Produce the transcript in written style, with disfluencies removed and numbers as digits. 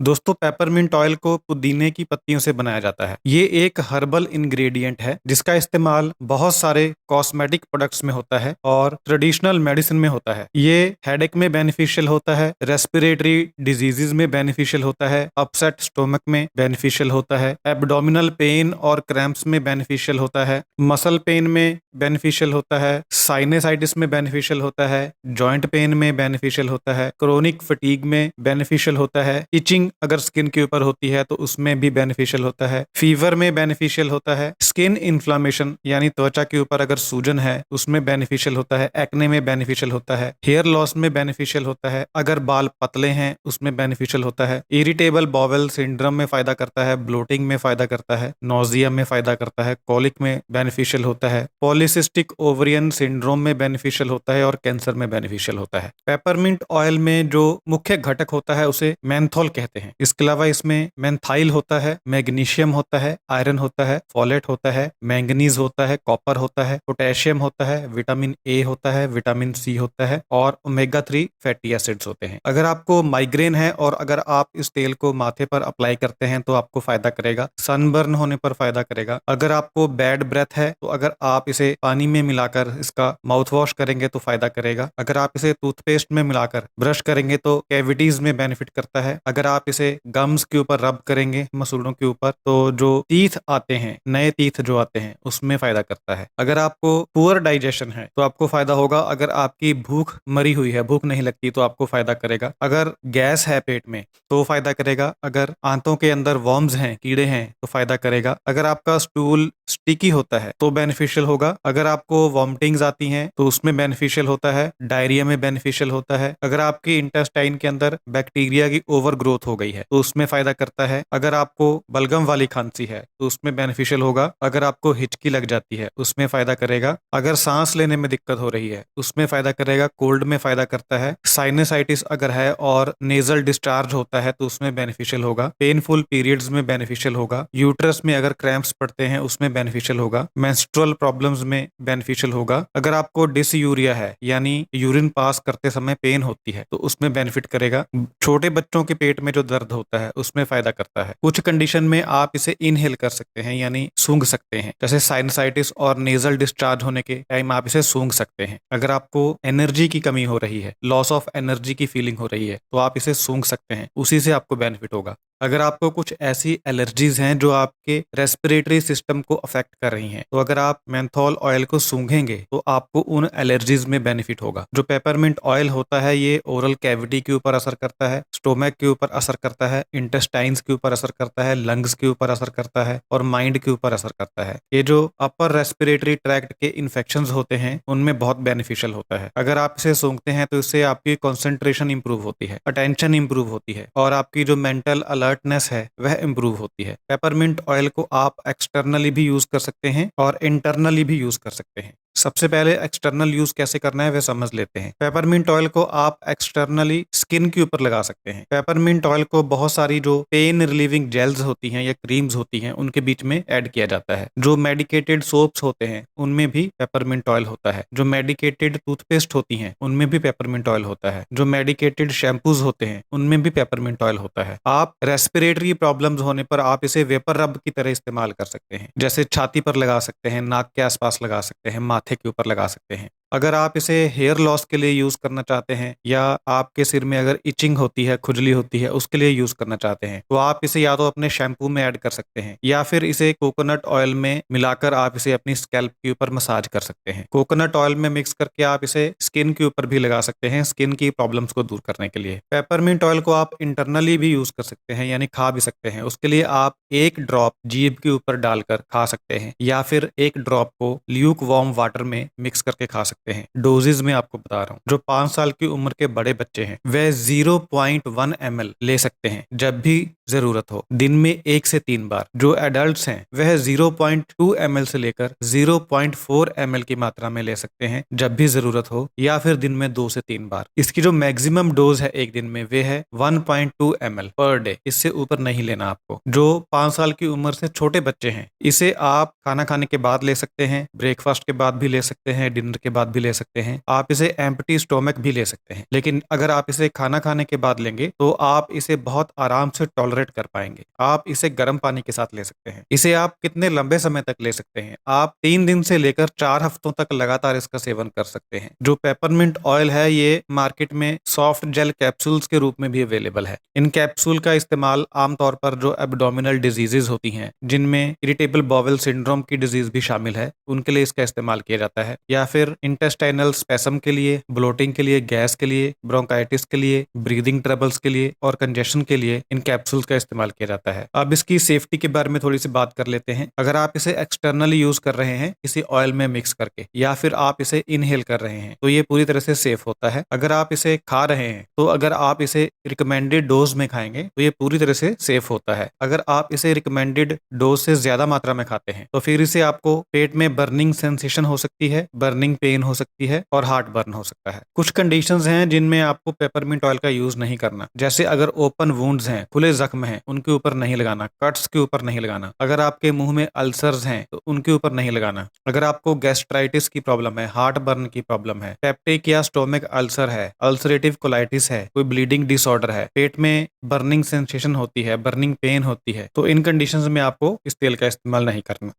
दोस्तों peppermint oil को पुदीने की पत्तियों से बनाया जाता है। ये एक हर्बल इंग्रेडिएंट है जिसका इस्तेमाल बहुत सारे कॉस्मेटिक प्रोडक्ट्स में होता है और ट्रेडिशनल मेडिसिन में होता है। ये हेडेक में बेनिफिशियल होता है, रेस्पिरेटरी डिजीजेज में बेनिफिशियल होता है, अपसेट स्टोमक में बेनिफिशियल होता है, एब्डोमिनल पेन और क्रैम्प्स में बेनिफिशियल होता है, मसल पेन में बेनिफिशियल होता है, साइनेसाइटिस में बेनिफिशियल होता है, जॉइंट पेन में बेनिफिशियल होता है, क्रोनिक फटीग में बेनिफिशियल होता है, इचिंग अगर स्किन के ऊपर होती है तो उसमें भी बेनिफिशियल होता है, फीवर में बेनिफिशियल होता है, स्किन इन्फ्लामेशन यानी त्वचा के ऊपर अगर सूजन है उसमें बेनिफिशियल होता है, एक्ने में बेनिफिशियल होता है, हेयर लॉस में बेनिफिशियल होता है, अगर बाल पतले हैं उसमें बेनिफिशियल होता है, इरिटेबल बॉवल सिंड्रोम में फायदा करता है, ब्लोटिंग में फायदा करता है, नोजिया में फायदा करता है, कॉलिक में बेनिफिशियल होता है, पॉलीसिस्टिक ओवरियन सिंड्रोम में बेनिफिशियल होता है और कैंसर में बेनिफिशियल होता है। पेपरमिंट ऑयल में जो मुख्य घटक होता है उसे मेंथोल कहते हैं। इसके अलावा इसमें मेंथाइल होता है, मैग्नीशियम होता है, आयरन होता है, फॉलेट होता है, मैंगनीज होता है, कॉपर होता है, पोटेशियम होता है, विटामिन ए होता है, विटामिन सी होता है और ओमेगा 3 फैटी एसिड्स होते हैं। अगर आपको माइग्रेन है और अगर आप इस तेल को माथे पर अप्लाई करते हैं तो आपको फायदा करेगा, सनबर्न होने पर फायदा करेगा। अगर आपको बैड ब्रेथ है तो अगर आप इसे पानी में मिलाकर इसका माउथ वॉश करेंगे तो फायदा करेगा। अगर आप इसे टूथपेस्ट में मिलाकर ब्रश करेंगे तो कैविटीज में बेनिफिट करता है। अगर आप इसे गम्स के ऊपर रब करेंगे, मसूड़ों के ऊपर, तो जो टीथ आते हैं, नए टीथ जो आते हैं उसमें फायदा करता है। अगर आपको पुअर डाइजेशन है तो आपको फायदा होगा। अगर आपकी भूख मरी हुई है, भूख नहीं लगती तो आपको फायदा करेगा। अगर गैस है पेट में तो फायदा करेगा। अगर आंतों के अंदर वर्म्स हैं, कीड़े हैं तो फायदा करेगा। अगर आपका स्टूल स्टिकी होता है तो बेनिफिशियल होगा। अगर आपको वॉमिटिंग्स आती हैं तो उसमें बेनिफिशियल होता है, डायरिया में बेनिफिशियल होता है। अगर आपकी इंटेस्टाइन के अंदर बैक्टीरिया की ओवर ग्रोथ हो गई है तो उसमें फायदा करता है। अगर आपको बलगम वाली खांसी है तो उसमें बेनिफिशियल होगा। अगर आपको हिचकी लग जाती है उसमें फायदा करेगा। अगर सांस लेने में दिक्कत हो रही है उसमें फायदा करेगा। कोल्ड में फायदा करता है। साइनसाइटिस अगर है और नेजल डिस्चार्ज होता है तो उसमें बेनिफिशियल होगा। पेनफुल पीरियड्स में बेनिफिशियल होगा। यूट्रस में अगर क्रैम्प्स पड़ते हैं उसमें बेनिफिशियल होगा। मेंस्ट्रुअल प्रॉब्लम्स में बेनिफिशियल होगा। अगर आपको डिसयूरिया है यानी यूरिन पास करते समय पेन होती है तो उसमें बेनिफिट करेगा। छोटे बच्चों के पेट में जो दर्द होता है उसमें फायदा करता है। कुछ कंडीशन में आप इसे इनहेल कर सकते हैं यानी सूंघ सकते हैं, जैसे साइनसाइटिस और नेजल डिस्चार्ज होने के टाइम आप इसे सूंघ सकते हैं। अगर आपको एनर्जी की कमी हो रही है, लॉस ऑफ एनर्जी की फीलिंग हो रही है तो आप इसे सूंघ सकते हैं, उसी से आपको बेनिफिट होगा। अगर आपको कुछ ऐसी एलर्जीज हैं जो आपके रेस्पिरेटरी सिस्टम को अफेक्ट कर रही हैं तो अगर आप मेंथोल ऑयल को सूंघेंगे तो आपको उन एलर्जीज में बेनिफिट होगा। जो पेपरमिंट ऑयल होता है ये ओरल कैविटी के ऊपर असर करता है, स्टोमक के ऊपर असर करता है, इंटेस्टाइन्स के ऊपर असर करता है, लंग्स के ऊपर असर करता है और माइंड के ऊपर असर करता है। ये जो अपर रेस्पिरेटरी ट्रैक्ट के इन्फेक्शंस होते हैं उनमें बहुत बेनिफिशियल होता है। अगर आप इसे सूंघते हैं तो इससे आपकी कॉन्सेंट्रेशन इंप्रूव होती है, अटेंशन इंप्रूव होती है और आपकी जो मेंटल अलर्टनेस है वह इंप्रूव होती है। पेपरमिंट ऑयल को आप एक्सटर्नली भी यूज कर सकते हैं और इंटरनली भी यूज कर सकते हैं। सबसे पहले एक्सटर्नल यूज कैसे करना है वह समझ लेते हैं। पेपरमिंट ऑयल को आप एक्सटर्नली स्किन के ऊपर लगा सकते हैं। पेपरमिंट ऑयल को बहुत सारी जो पेन रिलीविंग जेल्स होती हैं या क्रीम्स होती हैं उनके बीच में ऐड किया जाता है। जो मेडिकेटेड सोप्स होते हैं उनमें भी पेपरमिंट ऑयल होता है। जो मेडिकेटेड टूथपेस्ट होती हैं उनमें भी पेपरमिंट ऑयल होता है। जो मेडिकेटेड शैम्पूज होते हैं उनमें भी पेपरमिंट ऑयल होता है। आप रेस्पिरेटरी प्रॉब्लम्स होने पर आप इसे वेपर रब की तरह इस्तेमाल कर सकते हैं, जैसे छाती पर लगा सकते हैं, नाक के आसपास लगा सकते हैं, माथे के ऊपर लगा सकते हैं। अगर आप इसे हेयर लॉस के लिए यूज करना चाहते हैं या आपके सिर में अगर इचिंग होती है, खुजली होती है, उसके लिए यूज करना चाहते हैं तो आप इसे या तो अपने शैम्पू में ऐड कर सकते हैं या फिर इसे कोकोनट ऑयल में मिलाकर आप इसे अपनी स्कैल्प के ऊपर मसाज कर सकते हैं। कोकोनट ऑयल में मिक्स करके आप इसे स्किन के ऊपर भी लगा सकते हैं, स्किन की प्रॉब्लम्स को दूर करने के लिए। पेपरमिंट ऑयल को आप इंटरनली भी यूज कर सकते हैं यानी खा भी सकते हैं। उसके लिए आप एक ड्रॉप जीभ के ऊपर डालकर खा सकते हैं या फिर एक ड्रॉप को ल्यूक वार्म वाटर में मिक्स करके खा सकते हैं। डोजेज में आपको बता रहा हूँ। जो 5 साल की उम्र के बड़े बच्चे हैं वह 0.1 ml ले सकते हैं। जब भी जरूरत हो। दिन में 1 से 3 बार। जो एडल्ट्स हैं वह 0.2 ml से लेकर 0.4 ml की मात्रा में ले सकते हैं जब भी जरूरत हो, या फिर दिन में 2 से 3 बार। इसकी जो मैक्सिमम डोज है एक दिन में वे है 1.2 ml पर डे। इससे ऊपर नहीं लेना आपको। जो 5 साल की उम्र से छोटे बच्चे हैं इसे आप खाना खाने के बाद ले सकते हैं, ब्रेकफास्ट के बाद भी ले सकते हैं, डिनर के बाद भी ले सकते हैं। आप इसे एम्प्टी स्टोमक भी ले सकते हैं, लेकिन अगर आप इसे खाना खाने के बाद लेंगे तो आप इसे बहुत आराम से टॉलरेट कर पाएंगे। आप इसे गर्म पानी के साथ ले सकते हैं। इसे आप कितने लंबे समय तक ले सकते हैं? आप 3 दिन से लेकर 4 हफ्तों तक लगातार इसका सेवन कर सकते हैं। जो पेपरमिंट ऑयल है ये मार्केट में सॉफ्ट जेल कैप्सूल्स के रूप में भी अवेलेबल है। इन कैप्सूल का इस्तेमाल आमतौर पर जो एब्डोमिनल डिजीजेज होती हैं, जिनमें इरिटेबल बाउल सिंड्रोम की डिजीज भी शामिल है, उनके लिए इसका इस्तेमाल किया जाता है। या फिर इंटेस्टाइनल स्पेसम के लिए, ब्लोटिंग के लिए, गैस के लिए, ब्रोंकाइटिस के लिए, ब्रीदिंग ट्रबल्स के लिए और कंजेशन के लिए इन कैप्सूल्स का इस्तेमाल किया जाता है। अब इसकी सेफ्टी के बारे में थोड़ी सी बात कर लेते हैं। अगर आप इसे एक्सटर्नली यूज कर रहे हैं किसी ऑयल में मिक्स करके, या फिर आप इसे इनहेल कर रहे हैं, तो ये पूरी तरह से सेफ होता है। अगर आप इसे खा रहे हैं तो अगर आप इसे रिकमेंडेड डोज में खाएंगे तो ये पूरी तरह से सेफ होता है। अगर आप इसे रिकमेंडेड डोज से ज्यादा मात्रा में खाते हैं तो फिर इसे आपको पेट में बर्निंग सेंसेशन हो सकती है, बर्निंग पेन हो सकती है और हार्ट बर्न हो सकता है। कुछ कंडीशंस हैं जिनमें आपको पेपरमिंट ऑयल का यूज नहीं करना, जैसे अगर ओपन वुंड्स हैं, खुले जख्म हैं, उनके ऊपर नहीं लगाना, कट्स के ऊपर नहीं लगाना। अगर आपके मुंह में अल्सर्स हैं तो उनके ऊपर नहीं लगाना। अगर आपको गैस्ट्राइटिस की प्रॉब्लम है, हार्ट बर्न की प्रॉब्लम है, पेप्टिक या स्टोमिक अल्सर है, अल्सरेटिव कोलाइटिस है, कोई ब्लीडिंग डिसऑर्डर है, पेट में बर्निंग सेंसेशन होती है, बर्निंग पेन होती है, तो इन कंडीशंस में आपको इस तेल का इस्तेमाल नहीं करना।